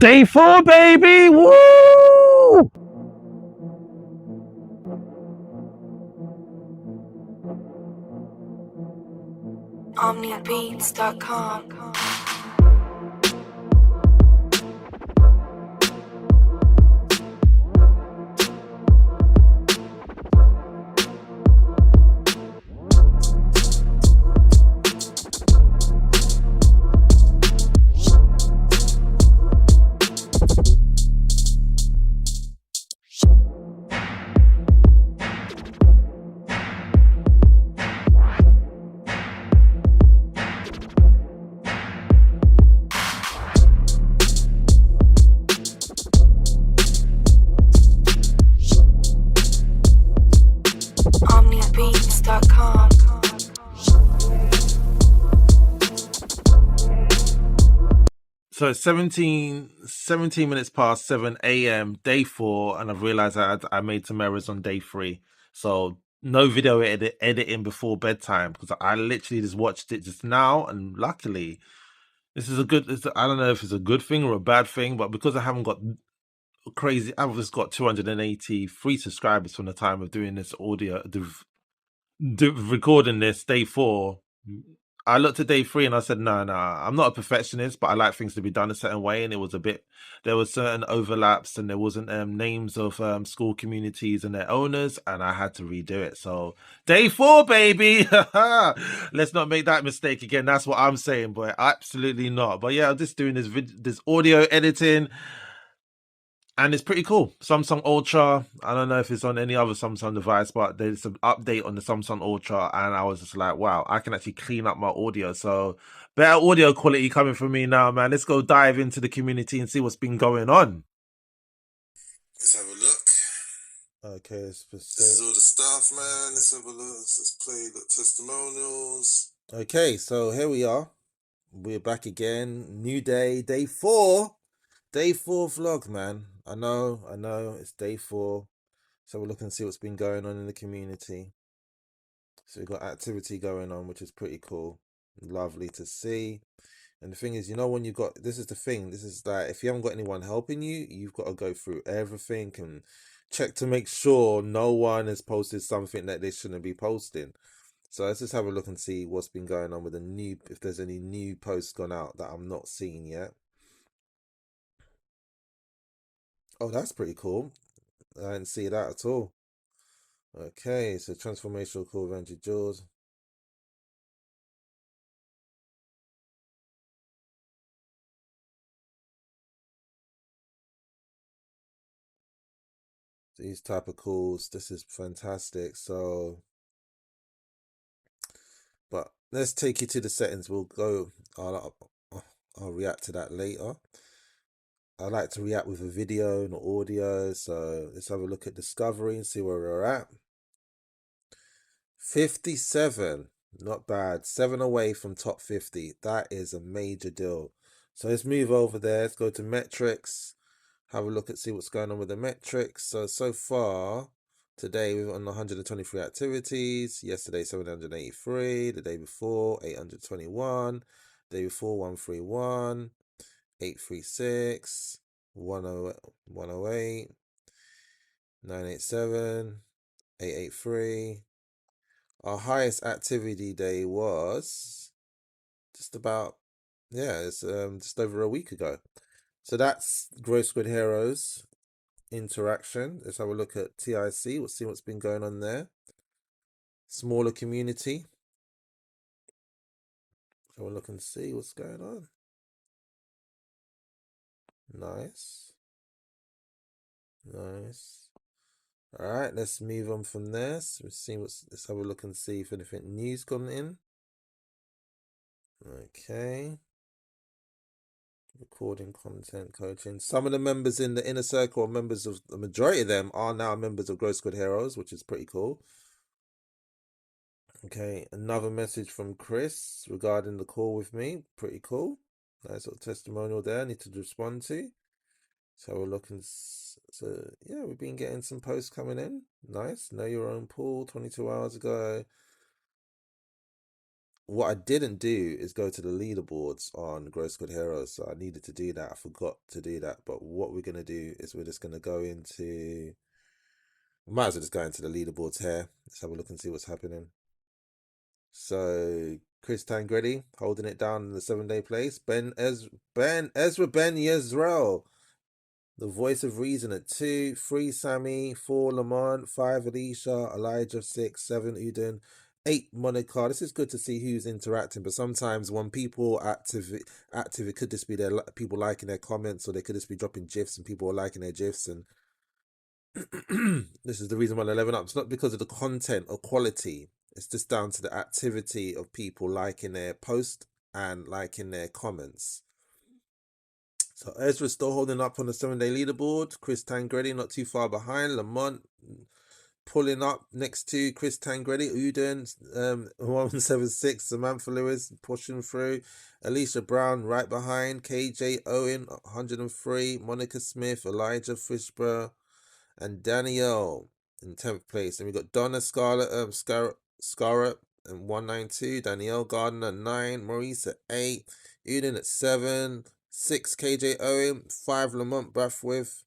Day 4, baby! Woo! omnibeats.com. omnibeats.com. So it's 17 minutes past 7 a.m., day 4, and I've realized I made some errors on day 3. So no video editing before bedtime because I literally just watched it just now, and luckily this is I don't know if it's a good thing or a bad thing, but because I haven't got crazy, I've just got 283 subscribers from the time of doing this recording this day 4. I looked at day 3 and I said, no, I'm not a perfectionist, but I like things to be done a certain way. And there was certain overlaps, and there wasn't names of school communities and their owners, and I had to redo it. So day 4, baby. Let's not make that mistake again. That's what I'm saying, boy. Absolutely not. But yeah, I'm just doing this audio editing. And it's pretty cool. Samsung Ultra. I don't know if it's on any other Samsung device, but there's an update on the Samsung Ultra, and I was just like, wow, I can actually clean up my audio. So better audio quality coming from me now, man. Let's go dive into the community and see what's been going on. Let's have a look. Okay, This is all the stuff, man. Let's have a look. Let's play the testimonials. Okay, so here we are. We're back again. New day, day 4. Day 4 vlog, man. I know, it's day 4. So we'll look and see what's been going on in the community. So we've got activity going on, which is pretty cool. Lovely to see. And the thing is, when you've got, this is the thing, this is that if you haven't got anyone helping you, you've got to go through everything and check to make sure no one has posted something that they shouldn't be posting. So let's just have a look and see what's been going on with if there's any new posts gone out that I'm not seeing yet. Oh, that's pretty cool. I didn't see that at all. Okay, so transformational call of Andrew Jaws. These type of calls, this is fantastic. So, but let's take you to the settings. We'll go, I'll react to that later. I like to react with a video and audio. So let's have a look at discovery and see where we're at. 57, not bad. 7 away from top 50. That is a major deal. So let's move over there. Let's go to metrics. Have a look at see what's going on with the metrics. So far today we've on 123 activities. Yesterday 783. The day before 821. The day before 131. 836. 108. 987. 883. Our highest activity day was just about, it's just over a week ago. So that's Growth Squid Heroes interaction. Let's have a look at TIC. We'll see what's been going on there. Smaller community. So we'll look and see what's going on. Nice. All right, let's move on from there. So let's have a look and see if anything new's gone in. Okay. Recording content coaching. Some of the members in the inner circle are members of the majority of them are now members of Growth Squid Heroes, which is pretty cool. Okay, another message from Chris regarding the call with me. Pretty cool. Nice little testimonial there. I need to respond to. So we're looking. So yeah, we've been getting some posts coming in. Nice. Know your own pool 22 hours ago. what I didn't do is go to the leaderboards on Gross Good Heroes, so I needed to do that. I forgot to do that. But what we're gonna do is we're just gonna go into. We might as well just go into the leaderboards here. Let's have a look and see what's happening. So Chris Tangretti holding it down in the 7-day place. Ben Yezreel, the voice of reason at 2, 3 Sammy, 4 Lamont, 5 Alicia, Elijah 6, 7 Uden, 8 Monica. This is good to see who's interacting, but sometimes when people active, it could just be their people liking their comments, or they could just be dropping gifs and people are liking their gifs, and this is the reason why they're leveling up. It's not because of the content or quality. It's just down to the activity of people liking their post and liking their comments. So Ezra's still holding up on the 7-day leaderboard. Chris Tangretti not too far behind. Lamont pulling up next to Chris Tangretti. Uden 176. Samantha Lewis pushing through. Alicia Brown right behind. KJ Owen 103. Monica Smith, Elijah Fishburne, and Danielle in 10th place. And we got Donna Scarlett and 192. Danielle Gardner 9. Maurice at 8. Uden at 7. 6 KJ Owen. 5 Lamont Brathwaite.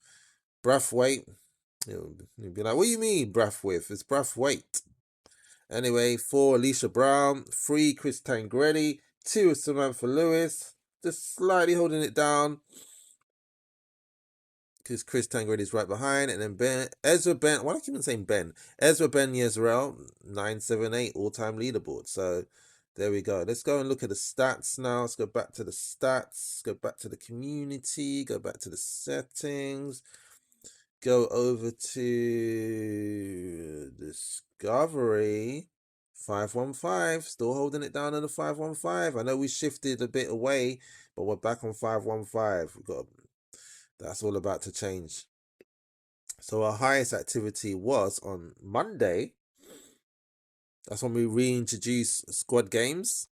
You'll be like, what do you mean Brathwaite? It's Brathwaite. Anyway, 4 Alicia Brown. 3 Chris Tangretti. 2 Samantha Lewis. Just slightly holding it down, because Chris Tangretti is right behind. And then Ezra Ben Yezreel 978 all-time leaderboard. So there we go. Let's go and look at the stats now. Let's go back to the stats, go back to the community, go back to the settings, go over to Discovery. 515, still holding it down on the 515. I know we shifted a bit away, but we're back on 515. That's all about to change. So our highest activity was on Monday. That's when we reintroduced squad games.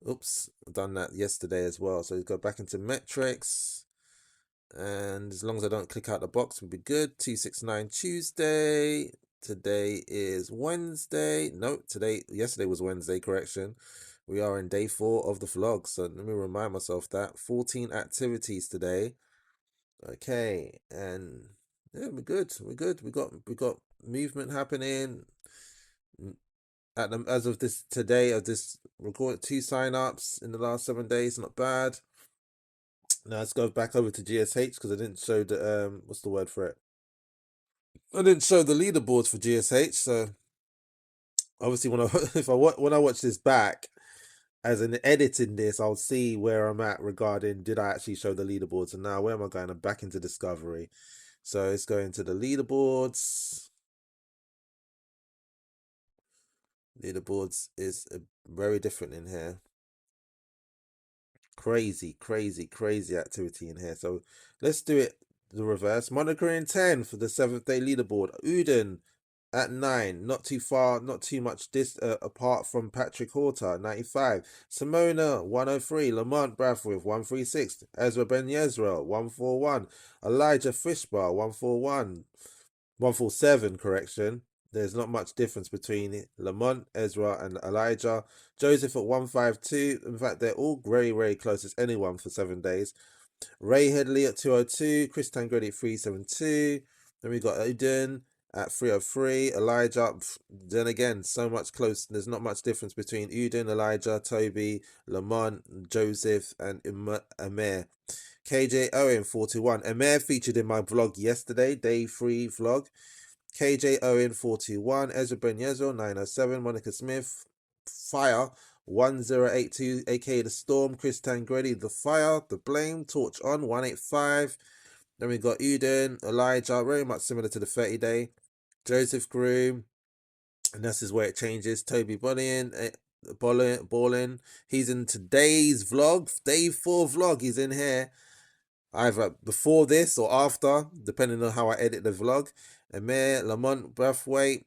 Oops, I've done that yesterday as well. So we go back into metrics. And as long as I don't click out the box, we'll be good. 269 Tuesday. Today is Wednesday. No, yesterday was Wednesday, correction. We are in day 4 of the vlog. So let me remind myself that. 14 activities today. Okay, and yeah, we're good. We got movement happening. As of this today, of this recorded 2 sign-ups in the last 7 days. Not bad. Now let's go back over to GSH, because I didn't show the what's the word for it? I didn't show the leaderboards for GSH. So obviously when I watch this back, as in editing this, I'll see where I'm at regarding did I actually show the leaderboards. And now where am I going? I'm back into Discovery. So it's going to the leaderboards. Leaderboards is very different in here. Crazy activity in here. So let's do it the reverse. Monica in 10 for the 7th day leaderboard. Uden at 9, not too far, not too much apart from Patrick Horta, 95. Simona, 103. Lamont Brathwaite, 136. Ezra Ben Yezreel, 141. Elijah Fishbar, 147, correction. There's not much difference between Lamont, Ezra, and Elijah. Joseph at 152. In fact, they're all very close as anyone for 7 days. Ray Headley at 202. Chris Tangretti at 372. Then we got Uden at 303. Elijah, then again, so much close. There's not much difference between Uden, Elijah, Toby, Lamont, Joseph, and Amir. KJ Owen, 41. Amir featured in my vlog yesterday, day 3 vlog. KJ Owen, 41. Ezra Ben Yezreel, 907. Monica Smith, Fire, 1082, aka The Storm. Chris Tangretti, The Fire, The Blame, Torch On, 185. Then we got Uden, Elijah, very much similar to the 30-day. Joseph Groom, and this is where it changes. Toby Ballin, he's in today's vlog, day 4 vlog. He's in here either before this or after, depending on how I edit the vlog. Amir, Lamont Brathwaite,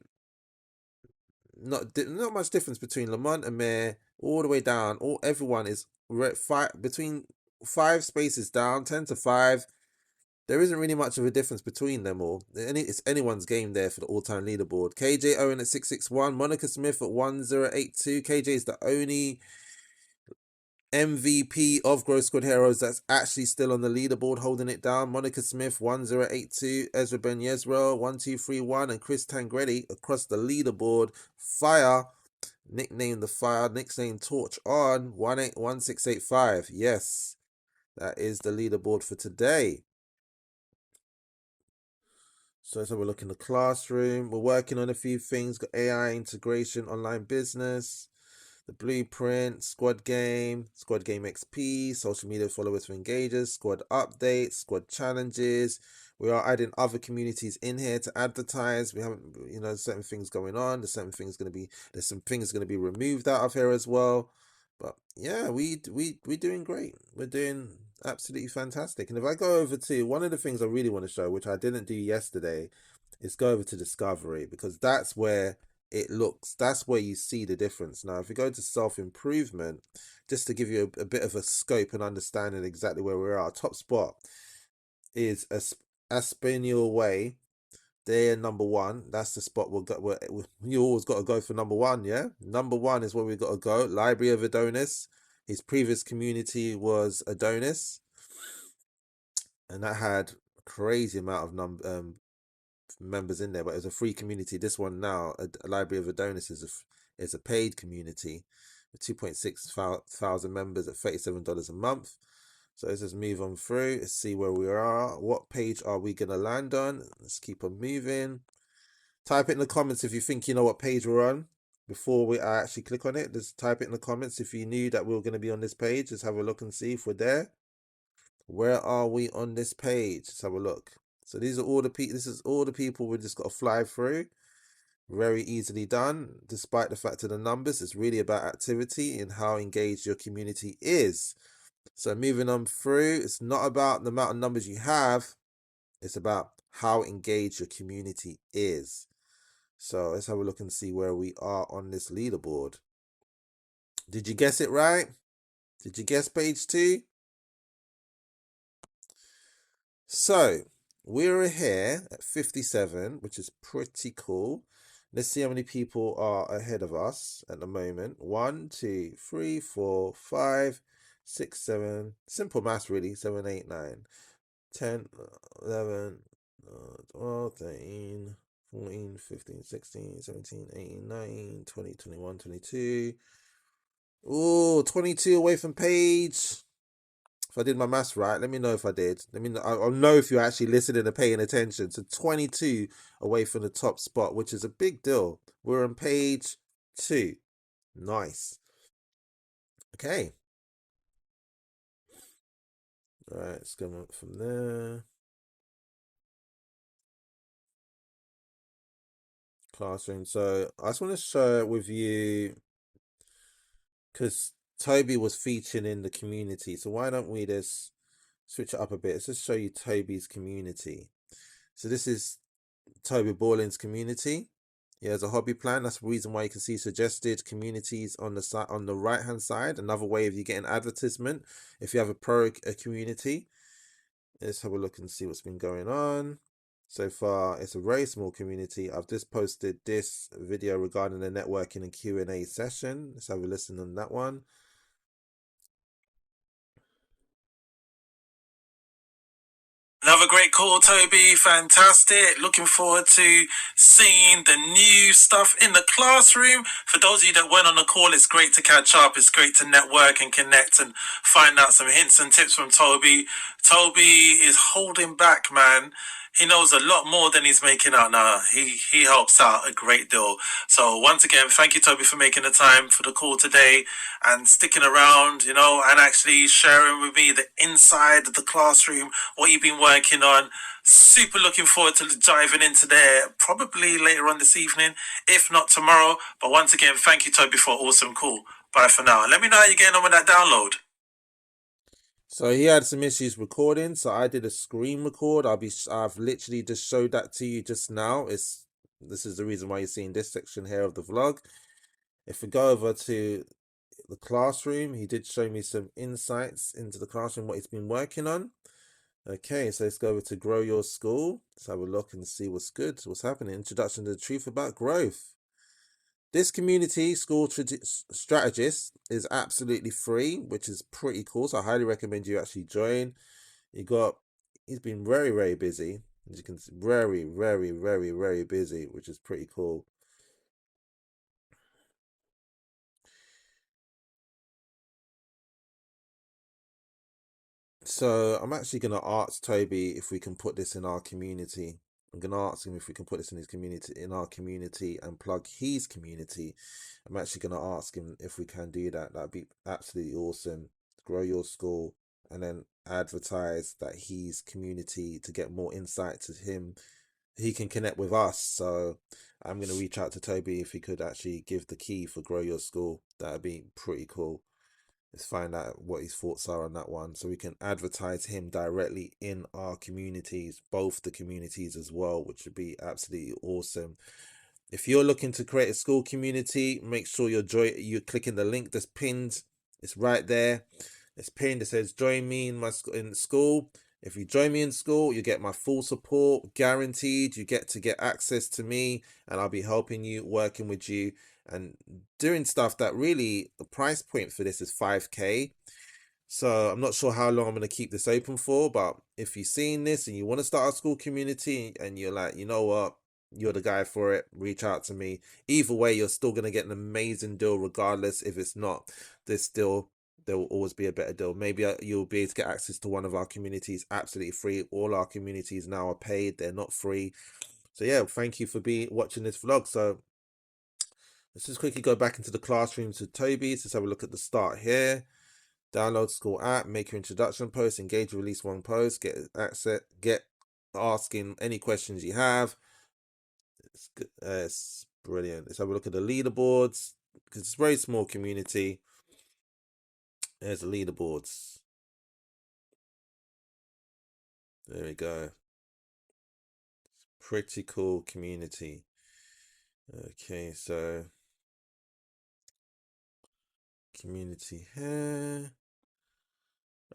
not much difference between Lamont and Amir all the way down. Everyone is between 5 spaces down, 10 to 5. there isn't really much of a difference between them all. It's anyone's game there for the all-time leaderboard. KJ Owen at 661, Monica Smith at 1082. KJ is the only MVP of Growth Squad Heroes that's actually still on the leaderboard, holding it down. Monica Smith 1082, Ezra Ben Yezreel 1231, and Chris Tangretti across the leaderboard. Fire, nicknamed the Fire, nicknamed Torch on 181685. Yes, that is the leaderboard for today. So let's have a look in the classroom. We're working on a few things. Got AI integration, online business, the blueprint, squad game XP, social media followers for engagers, squad updates, squad challenges. We are adding other communities in here to advertise. We haven't, certain things going on. There's some things going to be removed out of here as well. But yeah, we're doing great. We're doing absolutely fantastic. And if I go over to one of the things I really want to show, which I didn't do yesterday, is go over to discovery, because that's where that's where you see the difference. Now, if we go to self-improvement, just to give you a bit of a scope and understanding exactly where we are, top spot is Aspinall Way. They're number one. That's the spot you always got to go for number one. Yeah, number one is where we got to go. Library of Adonis. His previous community was Adonis, and that had a crazy amount of members in there, but it was a free community. This one now, a Library of Adonis, is a paid community with 2.6 thousand members at $37 a month. So let's just move on through. Let's see where we are. What page are we going to land on? Let's keep on moving. Type it in the comments if you think you know what page we're on before I actually click on it. Just type it in the comments if you knew that we were going to be on this page. Just have a look and see if we're there. Where are we on this page? Let's have a look. So these are all the people. This is all the people we just got to fly through. Very easily done. Despite the fact of the numbers, it's really about activity and how engaged your community is. So moving on through, it's not about the amount of numbers you have. It's about how engaged your community is. So let's have a look and see where we are on this leaderboard. Did you guess it right? Did you guess page 2? So we're here at 57, which is pretty cool. Let's see how many people are ahead of us at the moment. 1, 2, 3, 4, 5, 6, 7. Simple maths, really. 7, 8, 9, 10, 11, 12, 13, 14, 15, 16, 17, 18, 19, 20, 21, 22. Oh, 22 away from page. If I did my maths right, let me know if I did. I'll know if you're actually listening and paying attention. So 22 away from the top spot, which is a big deal. We're on page 2. Nice. Okay. All right, let's go up from there. Classroom. So I just want to share with you, because Toby was featured in the community. So why don't we just switch it up a bit? Let's just show you Toby's community. So this is Toby Borland's community. He has a hobby plan. That's the reason why you can see suggested communities on the side, on the right hand side. Another way of you getting advertisement if you have a community. Let's have a look and see what's been going on. So far, it's a very small community. I've just posted this video regarding the networking and Q&A session. Let's have a listen on that one. Another great call, Toby. Fantastic. Looking forward to seeing the new stuff in the classroom. For those of you that weren't on the call, it's great to catch up. It's great to network and connect and find out some hints and tips from Toby. Toby is holding back, man. He knows a lot more than he's making out now. He helps out a great deal. So once again, thank you, Toby, for making the time for the call today and sticking around, and actually sharing with me the inside of the classroom, what you've been working on. Super looking forward to diving into there probably later on this evening, if not tomorrow. But once again, thank you, Toby, for an awesome call. Bye for now. Let me know how you're getting on with that download. So he had some issues recording, so I did a screen record. I've literally just showed that to you just now. This is the reason why you're seeing this section here of the vlog. If we go over to the classroom, he did show me some insights into the classroom, what he's been working on. Okay, so let's go over to Grow Your School. Let's have a look and see what's good, what's happening. Introduction to the truth about growth. This community, School Strategist, is absolutely free, which is pretty cool. So I highly recommend you actually join. He's been very, very busy. As you can see, very, very, very, very busy, which is pretty cool. So I'm actually going to ask Toby if we can put this in our community. I'm going to ask him if we can put this in his community, in our community, and plug his community. I'm actually going to ask him if we can do that. That'd be absolutely awesome. Grow Your School, and then advertise that his community to get more insight to him. He can connect with us. So I'm going to reach out to Toby if he could actually give the key for Grow Your School. That'd be pretty cool. Let's find out what his thoughts are on that one, so we can advertise him directly in our communities, both the communities as well, which would be absolutely awesome. If you're looking to create a school community, make sure you're clicking the link that's pinned. It's right there. It's pinned. It says join me in school. If you join me in school, you get my full support, guaranteed. You get access to me, and I'll be helping you, working with you, and doing stuff that really, the price point for this is 5K. So I'm not sure how long I'm going to keep this open for, but if you've seen this and you want to start a school community and you're like, you know what, you're the guy for it, reach out to me. Either way, you're still going to get an amazing deal regardless. If it's not, there will always be a better deal. Maybe you'll be able to get access to one of our communities absolutely free. All our communities now are paid. They're not free. So yeah, thank you for watching this vlog. So let's just quickly go back into the classroom to Toby's. Let's have a look at the start here. Download school app, make your introduction post, engage, release one post, get access, get asking any questions you have. It's good. It's brilliant. Let's have a look at the leaderboards, because it's a very small community. There's the leaderboards. There we go. Pretty cool community. Okay, so community here.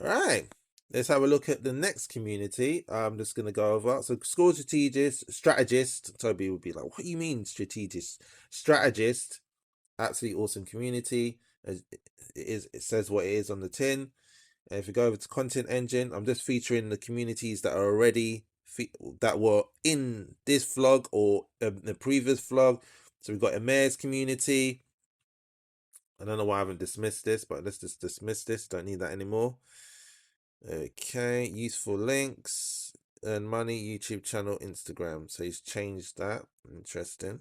All right, let's have a look at the next community. I'm just going to go over. So school strategist. Toby would be like, what do you mean strategist? Strategist, absolutely awesome community. It says what it is on the tin. And if you go over to content engine, I'm just featuring the communities that are already that were in this vlog or the previous vlog. So we've got Amir's community. I don't know why I haven't dismissed this, but let's just dismiss this. Don't need that anymore. Okay, useful links, earn money, YouTube channel, Instagram. So he's changed that. Interesting.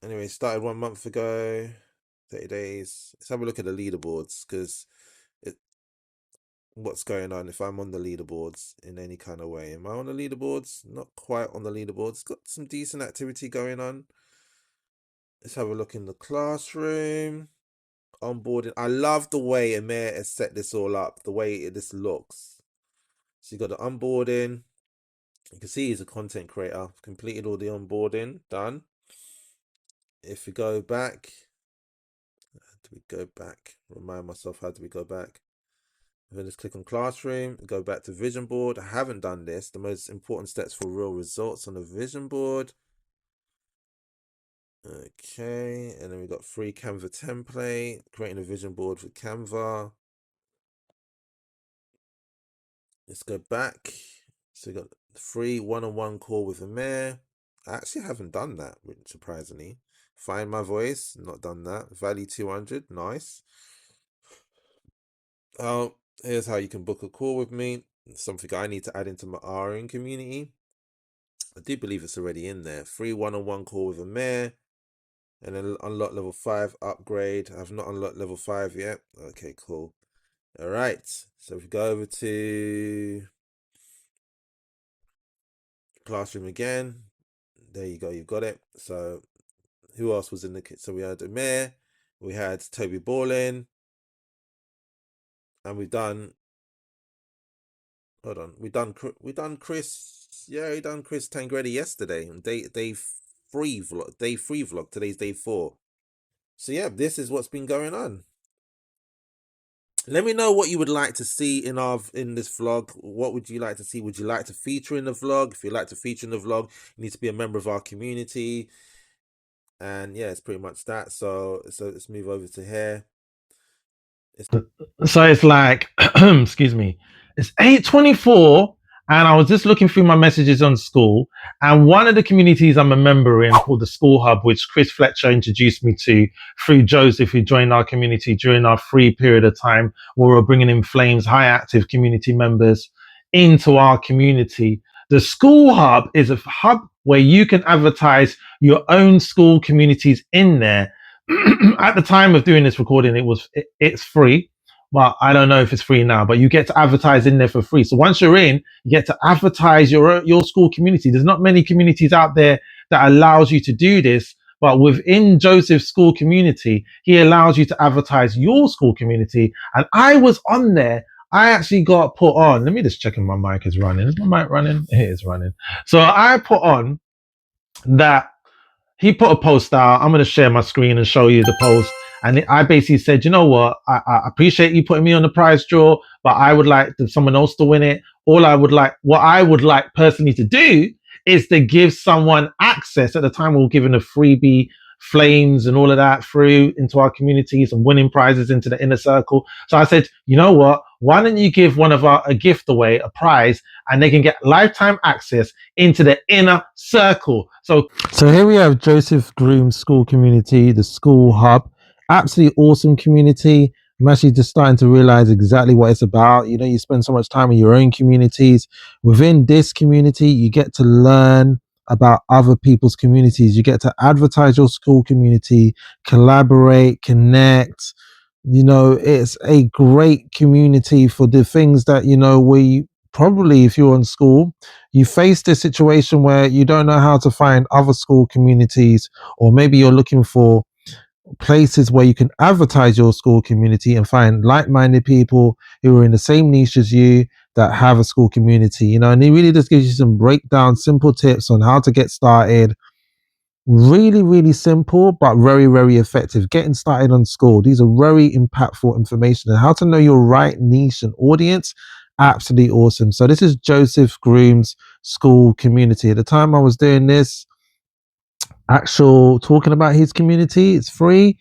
Anyway, started 1 month ago, 30 days. Let's have a look at the leaderboards, because what's going on if I'm on the leaderboards in any kind of way. Am I on the leaderboards? Not quite on the leaderboards. Got some decent activity going on. Let's have a look in the classroom. Onboarding. I love the way Amir has set this all up, the way this looks. So you got the onboarding. You can see he's a content creator. Completed all the onboarding. Done. If we go back, how do we go back? Remind myself, how do we go back? Then just click on classroom, go back to vision board. I haven't done this. The most important steps for real results on the vision board. Okay, and then we got free Canva template, creating a vision board for Canva. Let's go back. So we got free one-on-one call with Amir. I actually haven't done that, surprisingly. Find my voice, not done that. Value 200, nice. Oh, here's how you can book a call with me. Something I need to add into my RN community. I do believe it's already in there. Free one-on-one call with Amir. And then unlock level 5 upgrade. I've not unlocked level 5 yet. Okay, cool. All right. So if we go over to classroom again. There you go. You've got it. So who else was in the kit? So we had Amir. We had Toby Ballin. And we've done... Hold on. We done Chris... Yeah, we done Chris Tangredi yesterday. Day 3 vlog. Today's day 4. So yeah, this is what's been going on. Let me know what you would like to see in this vlog. What would you like to see? Would you like to feature in the vlog? If you'd like to feature in the vlog, you need to be a member of our community. And yeah, it's pretty much that. So let's move over to here. So it's like, excuse me, it's 8:24, and I was just looking through my messages on school, and one of the communities I'm a member in called the School Hub, which Chris Fletcher introduced me to through Joseph, who joined our community during our free period of time where we were bringing in Flames high active community members into our community. The School Hub is a hub where you can advertise your own school communities in there. At the time of doing this recording, it's free. Well, I don't know if it's free now, but you get to advertise in there for free. So once you're in, you get to advertise your school community. There's not many communities out there that allows you to do this, but within Joseph's school community, he allows you to advertise your school community. And I was on there. I actually got put on. Let me just check if my mic is running. Is my mic running? It is running. So I put on that he put a post out. I'm going to share my screen and show you the post. And I basically said, you know what? I appreciate you putting me on the prize draw, but I would like someone else to win it. What I would like personally to do is to give someone access. At the time, we were giving a freebie, flames and all of that through into our communities and winning prizes into the inner circle. So I said, you know what? Why don't you give a gift away, a prize, and they can get lifetime access into the inner circle. So here we have Joseph Groom's school community, the School Hub. Absolutely awesome community. I'm actually just starting to realize exactly what it's about. You know, you spend so much time in your own communities. Within this community, you get to learn about other people's communities. You get to advertise your school community, collaborate, connect. You know, it's a great community for the things that, you know, we probably, if you're in school, you face this situation where you don't know how to find other school communities, or maybe you're looking for places where you can advertise your school community and find like-minded people who are in the same niche as you that have a school community, you know. And he really just gives you some breakdown, simple tips on how to get started. Really, really simple, but very, very effective. Getting started on school. These are very impactful information, and how to know your right niche and audience. Absolutely awesome. So this is Joseph Groom's school community. At the time I was doing this, actual talking about his community, it's free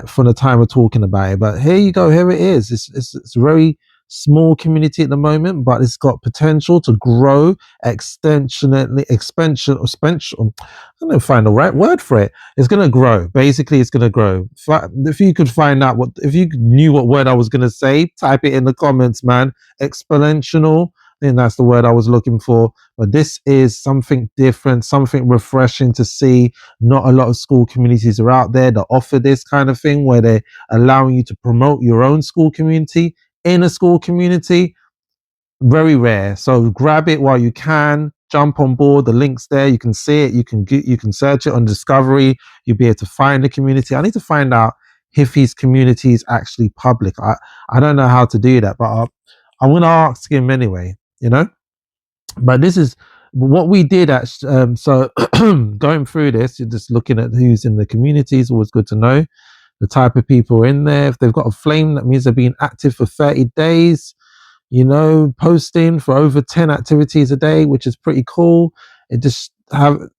for the time of talking about it. But here you go, here it is. It's a very small community at the moment, but it's got potential to grow expansion. I don't know, find the right word for it. It's going to grow. Basically, it's going to grow. If you could find out if you knew what word I was going to say, type it in the comments, man. Exponential. I think that's the word I was looking for. But this is something different, something refreshing to see. Not a lot of school communities are out there that offer this kind of thing, where they're allowing you to promote your own school community in a school community. Very rare. So grab it while you can. Jump on board. The link's there. You can see it. You can search it on Discovery. You'll be able to find the community. I need to find out if his community is actually public. I don't know how to do that, but I'm going to ask him anyway, you know. But this is what we did at so going through this, you're just looking at who's in the community. Is always good to know the type of people in there. If they've got a flame, that means they've been active for 30 days, you know, posting for over 10 activities a day, which is pretty cool. It just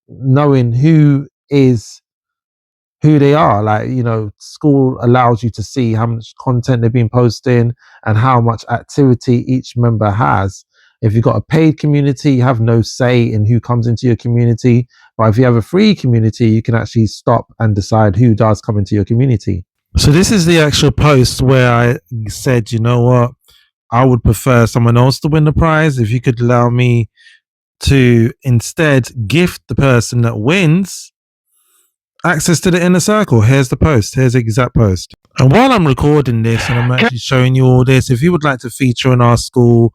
knowing who they are. Like, you know, school allows you to see how much content they've been posting and how much activity each member has. If you've got a paid community, you have no say in who comes into your community. But if you have a free community, you can actually stop and decide who does come into your community. So this is the actual post where I said, you know what, I would prefer someone else to win the prize. If you could allow me to instead gift the person that wins access to the inner circle. Here's the post. Here's the exact post. And while I'm recording this and I'm actually showing you all this, if you would like to feature in our school,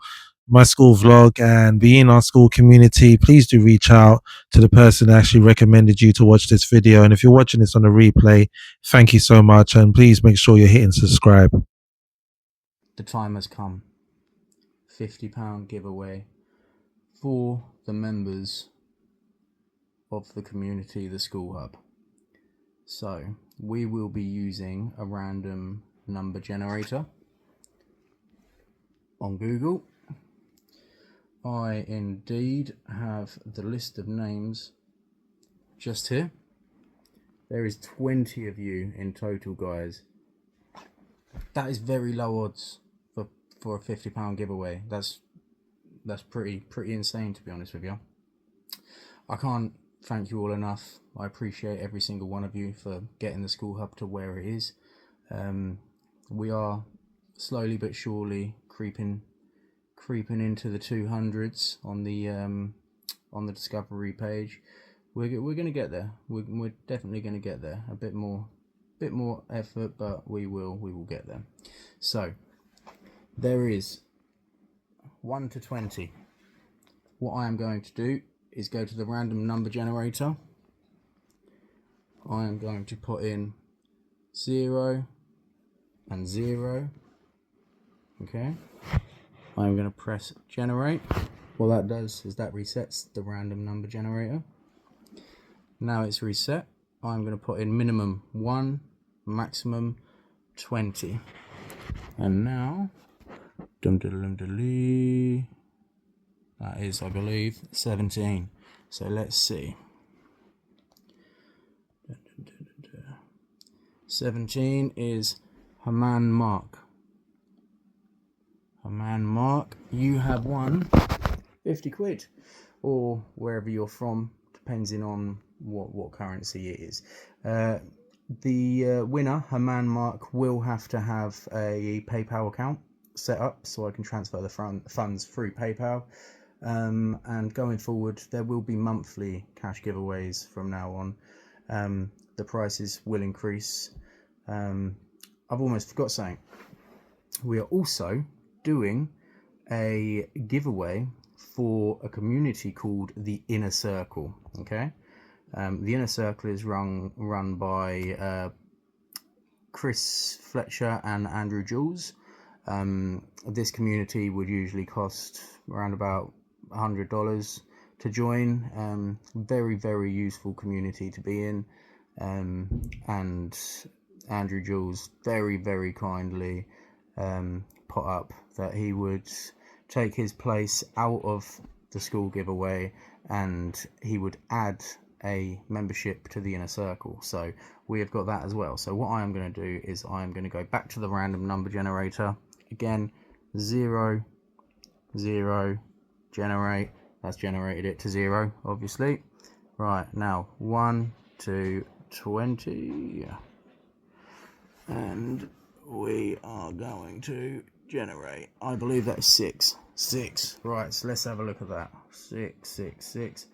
my school vlog, and be in our school community, please do reach out to the person that actually recommended you to watch this video. And if you're watching this on a replay, thank you so much. And please make sure you're hitting subscribe. The time has come. £50 giveaway for the members of the community, the School Hub. So we will be using a random number generator. on Google. I indeed have the list of names just here. There is 20 of you in total, guys. That is very low odds for a £50 giveaway. That's pretty insane, to be honest with you. I can't thank you all enough. I appreciate every single one of you for getting the Skool Hub to where it is. We are slowly but surely creeping into the 200s on the discovery page. We're going to get there. We're definitely going to get there. A bit more effort, but we will get there. So there is 1 to 20. What I am going to do is go to the random number generator. I am going to put in 0 and 0. Okay. I'm going to press generate. What that does is that resets the random number generator. Now it's reset. I'm going to put in minimum 1, maximum 20. And now, that is, I believe, 17. So let's see. 17 is Haman Mark. Haman Mark, you have won 50 quid, or wherever you're from, depending on what currency it is. The winner, Haman Mark, will have to have a PayPal account set up so I can transfer the funds through PayPal. And going forward, there will be monthly cash giveaways from now on. The prices will increase. I've almost forgot something. We are also doing a giveaway for a community called the Inner Circle. Okay, the Inner Circle is run by Chris Fletcher and Andrew Jules. This community would usually cost around about $100 to join. Very, very useful community to be in. And Andrew Jules very, very kindly put up that he would take his place out of the school giveaway and he would add a membership to the Inner Circle. So we have got that as well. So what I am going to do is I am going to go back to the random number generator again. 0, 0, generate. That's generated it to 0, obviously. Right, now 1 to 20, and we are going to generate, I believe that's 6. Right, so let's have a look at that. 6.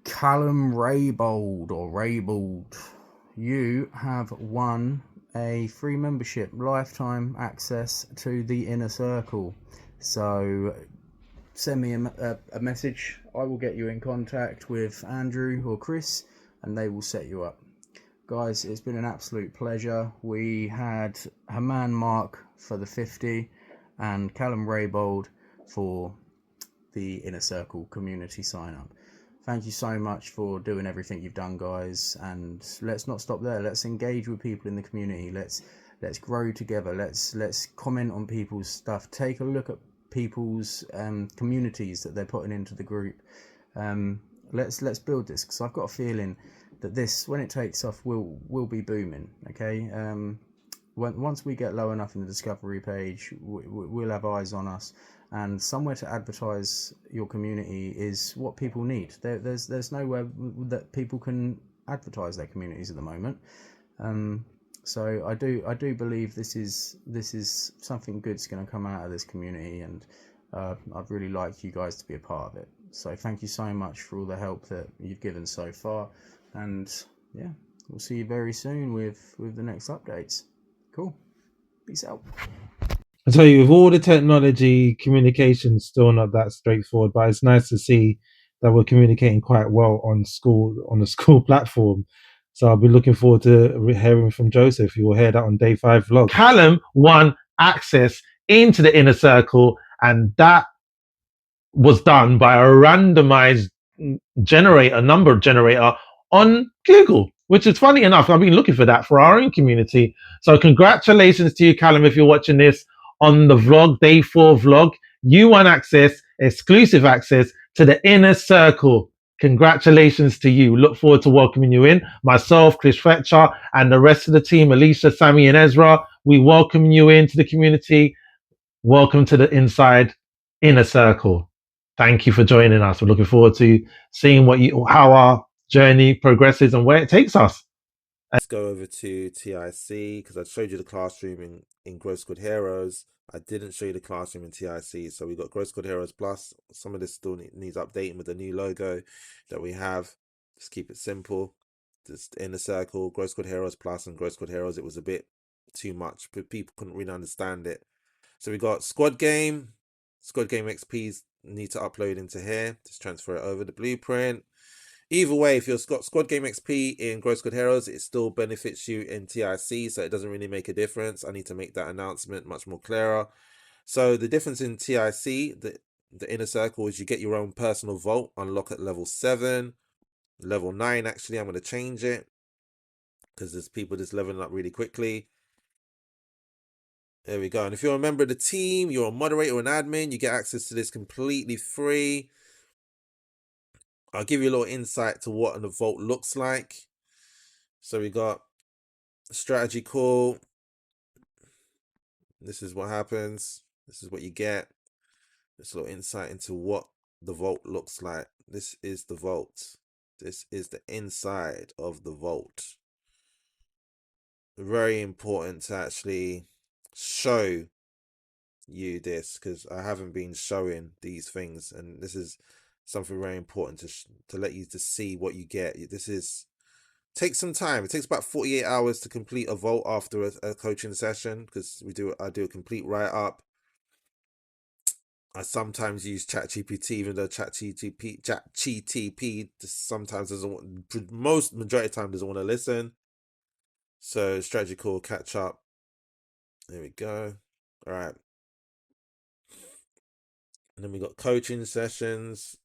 Callum Raybold, you have won a free membership, lifetime access to the Inner Circle. So send me a message. I will get you in contact with Andrew or Chris and they will set you up. Guys, it's been an absolute pleasure. We had Haman Mark for the 50 and Callum Raybold for the Inner Circle community sign up. Thank you so much for doing everything you've done, guys, and let's not stop there. Let's engage with people in the community. Let's grow together. Let's comment on people's stuff. Take a look at people's communities that they're putting into the group. Let's build this, because I've got a feeling that this, when it takes off, will be booming. Okay, once we get low enough in the discovery page, we'll have eyes on us, and somewhere to advertise your community is what people need. There's nowhere that people can advertise their communities at the moment. So I do believe this is something good's going to come out of this community, and I'd really like you guys to be a part of it. So thank you so much for all the help that you've given so far, and yeah, we'll see you very soon with the next updates. Cool. Peace out. I tell you, with all the technology, communication's still not that straightforward, but it's nice to see that we're communicating quite well on the Skool platform. So I'll be looking forward to hearing from Joseph. You will hear that on day 5 vlog. Callum won access into the Inner Circle, and that was done by a randomized number generator on Google, which is funny enough. I've been looking for that for our own community. So congratulations to you, Callum, if you're watching this. on the vlog, day 4 vlog, you won exclusive access to the inner circle. Congratulations to you. Look forward to welcoming you in. Myself, Chris Fletcher, and the rest of the team, Alicia, Sammy, and Ezra, we welcome you into the community. Welcome to the Inside Inner Circle. Thank you for joining us. We're looking forward to seeing how our journey progresses and where it takes us. Let's go over to TIC because I showed you the classroom in Growth Squad Heroes. I didn't show you the classroom in TIC. So we got Growth Squad Heroes Plus. Some of this still needs updating with the new logo that we have. Just keep it simple. Just Inner Circle, Growth Squad Heroes Plus, and Growth Squad Heroes. It was a bit too much, but people couldn't really understand it. So we got Squad Game XPs need to upload into here. Just transfer it over the blueprint. Either way, if you've got Squad Game XP in Growth Squad Heroes, it still benefits you in TIC, so it doesn't really make a difference. I need to make that announcement much more clearer. So the difference in TIC, the inner circle, is you get your own personal vault, unlock at level 7. Level 9, actually, I'm going to change it because there's people just leveling up really quickly. There we go. And if you're a member of the team, you're a moderator or an admin, you get access to this completely free. I'll give you a little insight to what the vault looks like. So we got strategy call. This is what happens. This is what you get. This little insight into what the vault looks like. This is the vault. This is the inside of the vault. Very important to actually show you this because I haven't been showing these things, and this is something very important to let you to see what you get. Takes some time. It takes about 48 hours to complete a vault after a coaching session because I do a complete write-up. I sometimes use ChatGPT, even though ChatGPT sometimes majority of the time doesn't want to listen. So strategy call, catch up. There we go. All right. And then we got coaching sessions.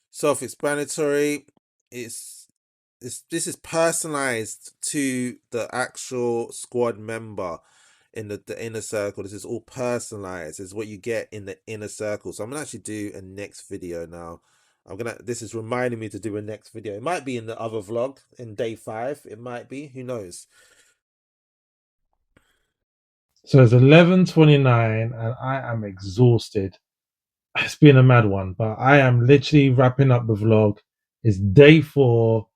Self-explanatory. This is personalized to the actual squad member in the inner circle. This is all personalized. This is what you get in the inner circle. So I'm gonna actually do a next video now. This is reminding me to do a next video. It might be in the other vlog in day 5. It might be, who knows. So it's 11:29 and I am exhausted. It's been a mad one, but I am literally wrapping up the vlog. It's day 4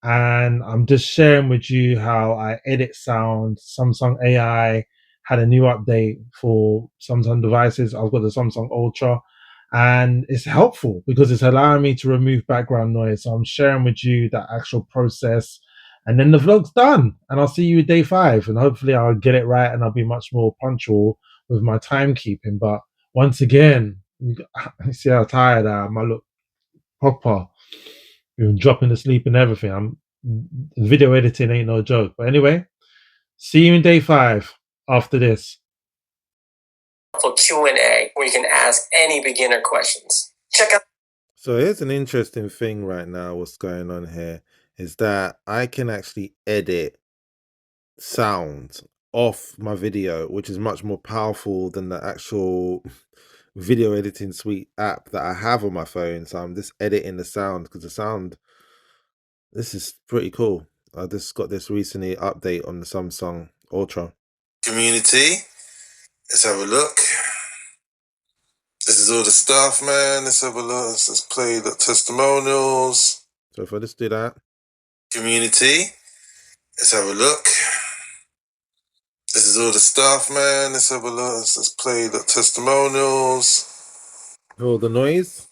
and I'm just sharing with you how I edit sound. Samsung AI had a new update for Samsung devices. I've got the Samsung Ultra and it's helpful because it's allowing me to remove background noise. So I'm sharing with you that actual process and then the vlog's done and I'll see you day 5 and hopefully I'll get it right and I'll be much more punctual with my timekeeping. But once again, you see how tired I am. I look proper, even dropping asleep and everything. Video editing ain't no joke. But anyway, see you in day 5 after this. For Q&A where you can ask any beginner questions. Check out. So here's an interesting thing right now. What's going on here is that I can actually edit sound off my video, which is much more powerful than the actual video editing suite app that I have on my phone. So I'm just editing the sound because the sound, this is pretty cool. I just got this recently update on the Samsung Ultra. Community, let's have a look. This is all the stuff, man. Let's have a look. Let's play the testimonials. So if I just do that. Community, let's have a look. This is all the stuff, man. Let's have a look. Let's play the testimonials. All the noise.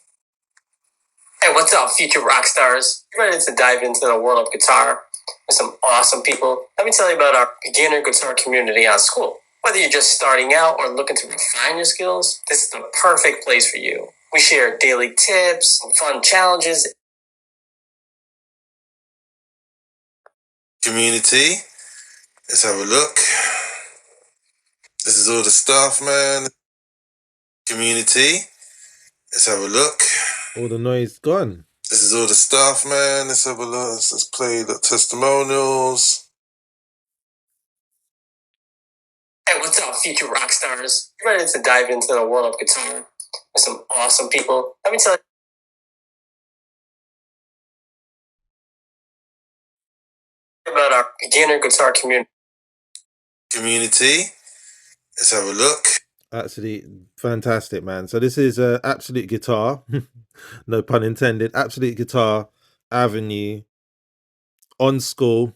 Hey, what's up, future rock stars? You ready to dive into the world of guitar with some awesome people? Let me tell you about our beginner guitar community on Skool. Whether you're just starting out or looking to refine your skills, this is the perfect place for you. We share daily tips and fun challenges. Community, let's have a look. This is all the stuff, man. Community, let's have a look. All the noise gone. This is all the stuff, man. Let's have a look. Let's play the testimonials. Hey, what's up, future rock stars? You ready to dive into the world of guitar with some awesome people? Let me tell you about our beginner guitar community. Let's have a look. Absolutely fantastic, man. So this is Absolute Guitar, no pun intended. Absolute Guitar Avenue on Skool.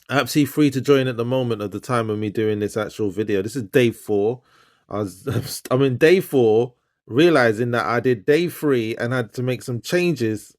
Absolutely free to join at the moment of the time of me doing this actual video. This is day 4. I'm in day 4, realizing that I did day 3 and had to make some changes